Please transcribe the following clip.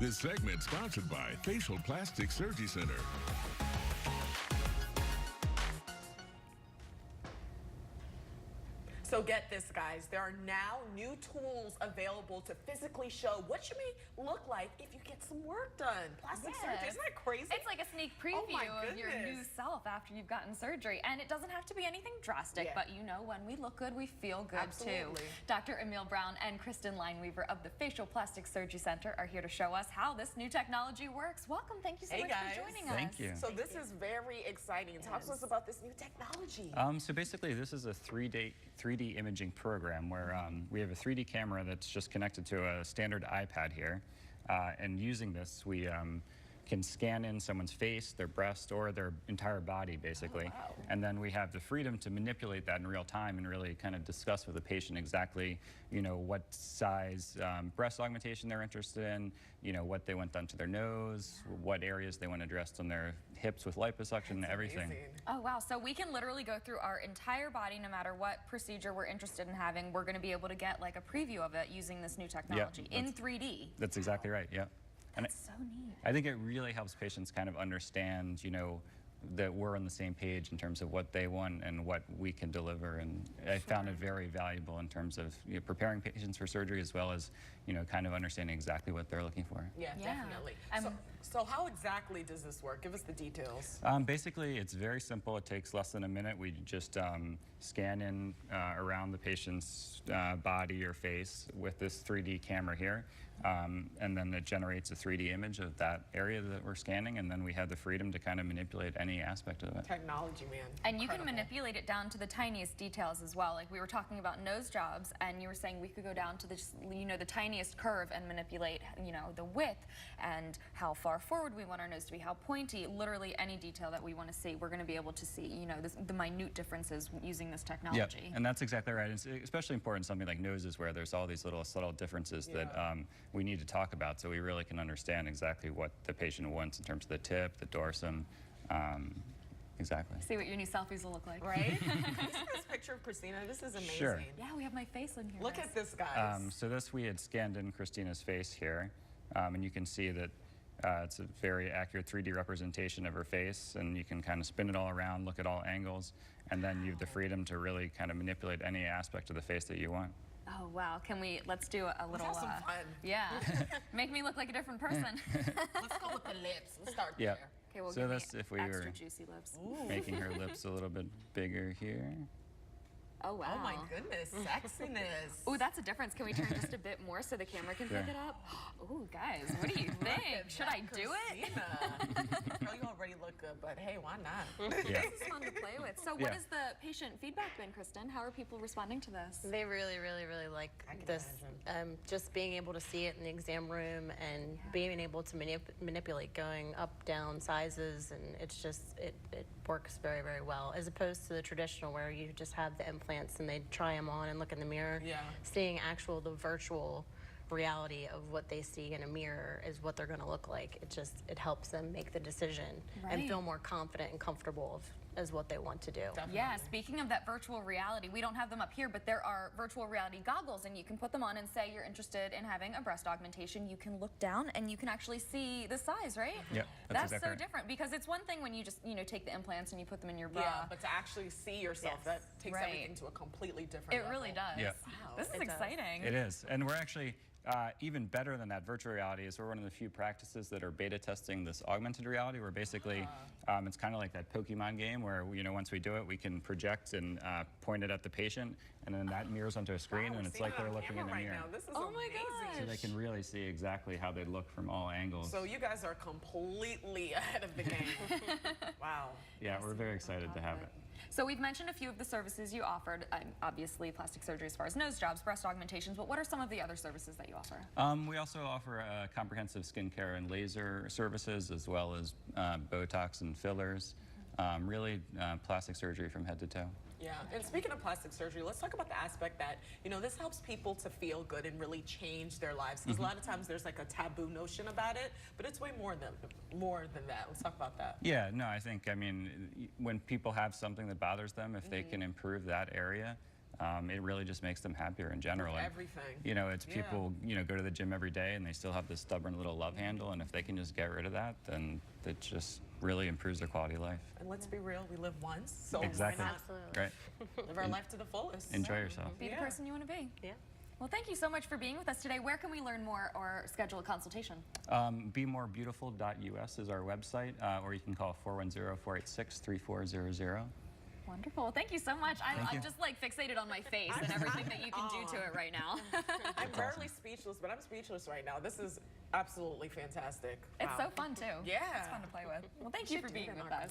This segment sponsored by Facial Plastic Surgicenter. So get this, guys. There are now new tools available to physically show what you may look like if you get some work done. Plastic surgery, isn't that crazy? It's like a sneak preview of your new self after you've gotten surgery. And it doesn't have to be anything drastic, but you know, when we look good, we feel good too. Dr. Emile Brown and Kristen Lineweaver of the Facial Plastic Surgicenter are here to show us how this new technology works. Welcome. Thank you so much for joining us. Thank you. So this is very exciting. Talk to us about this new technology. So basically, this is a 3D imaging program where we have a 3D camera that's just connected to a standard iPad here. And using this, we can scan in someone's face, their breast, or their entire body, basically. Oh, wow. And then we have the freedom to manipulate that in real time and really kind of discuss with the patient exactly, you know, what size breast augmentation they're interested in, you know, what they want done to their nose, what areas they want addressed on their hips with liposuction, everything. Amazing. Oh, wow. So we can literally go through our entire body, no matter what procedure we're interested in having. We're going to be able to get like a preview of it using this new technology in 3D. That's exactly right, yeah. That's so neat. I think it really helps patients kind of understand, you know, that we're on the same page in terms of what they want and what we can deliver. And I found it very valuable in terms of preparing patients for surgery, as well as, you know, kind of understanding exactly what they're looking for. Yeah, definitely. So how exactly does this work? Give us the details. Basically, it's very simple. It takes less than a minute. We just scan in around the patient's body or face with this 3D camera here. And then it generates a 3D image of that area that we're scanning, and then we have the freedom to kind of manipulate any aspect of it. Technology, man. And you can manipulate it down to the tiniest details as well. Like we were talking about nose jobs, and you were saying we could go down to the, you know, the tiniest curve and manipulate, you know, the width and how far forward we want our nose to be, how pointy, literally any detail that we want to see. We're going to be able to see, you know, the minute differences using this technology. Yeah, and that's exactly right. It's especially important in something like noses, where there's all these little subtle differences that we need to talk about, so we really can understand exactly what the patient wants in terms of the tip, the dorsum. Exactly. See what your new selfies will look like. Right? Can you see this picture of Christina? This is amazing. Sure. Yeah, we have my face in here. Look at this, guys. So this, we had scanned in Christina's face here, and you can see that it's a very accurate 3D representation of her face, and you can kind of spin it all around, look at all angles, and then you have the freedom to really kind of manipulate any aspect of the face that you want. Oh, wow. Can we, let's do a little... Let's have some fun. Yeah. Make me look like a different person. Let's go with the lips. Let's start there. Okay, we'll so give that's if we extra were juicy lips. making her lips a little bit bigger here. Oh, wow. Oh, my goodness. Sexiness. Oh, that's a difference. Can we turn just a bit more so the camera can pick it up? Oh, guys, what do you think? Should I do it? Girl, you already look good, but hey, why not? Yeah. This is fun to play with. So what has the patient feedback been, Kristen? How are people responding to this? They really, really, really like this. Just being able to see it in the exam room and being able to manipulate going up, down sizes, and it's just, it works very, very well, as opposed to the traditional where you just have the implants and they try them on and look in the mirror. Seeing the virtual reality of what they see in a mirror is what they're going to look like. It helps them make the decision and feel more confident and comfortable as what they want to do. Definitely. Yeah, speaking of that virtual reality, we don't have them up here, but there are virtual reality goggles, and you can put them on and say you're interested in having a breast augmentation. You can look down and you can actually see the size, right? Yeah, that's exactly so different, because it's one thing when you just, you know, take the implants and you put them in your bra. Yeah, but to actually see yourself, that takes everything to a completely different level. It really does. Yeah. Wow. This is exciting. It is, and we're actually even better than that. Virtual reality is we're one of the few practices that are beta testing this augmented reality, where basically it's kind of like that Pokemon game where, you know, once we do it, we can project and point it at the patient, and then that mirrors onto a screen, and it's like they're looking in a mirror. Now. This is oh my amazing. So they can really see exactly how they look from all angles. So you guys are completely ahead of the game. Wow. Yeah, we're very excited to have it. So we've mentioned a few of the services you offered, obviously plastic surgery as far as nose jobs, breast augmentations, but what are some of the other services that you offer? We also offer comprehensive skincare and laser services, as well as Botox and fillers, really plastic surgery from head to toe. Yeah, and speaking of plastic surgery, let's talk about the aspect that, you know, this helps people to feel good and really change their lives. Because a lot of times there's like a taboo notion about it, but it's way more than that. Let's talk about that. Yeah, no, I think, I mean, when people have something that bothers them, if they can improve that area, it really just makes them happier in general. And, Everything. you know, it's people, you know, go to the gym every day and they still have this stubborn little love handle, and if they can just get rid of that, then it just really improves their quality of life. And let's be real, we live once, so Exactly. why not Absolutely. Right. live our life to the fullest? Enjoy yourself. Be the person you want to be. Yeah. Well, thank you so much for being with us today. Where can we learn more or schedule a consultation? BMOREbeautiful.us is our website, or you can call 410-486-3400. Wonderful. Well, thank you so much. I'm just like fixated on my face and everything that you can do to it right now. I'm rarely speechless, but I'm speechless right now. This is absolutely fantastic. It's Wow. so fun too. Yeah. It's fun to play with. Well, thank you for being with us.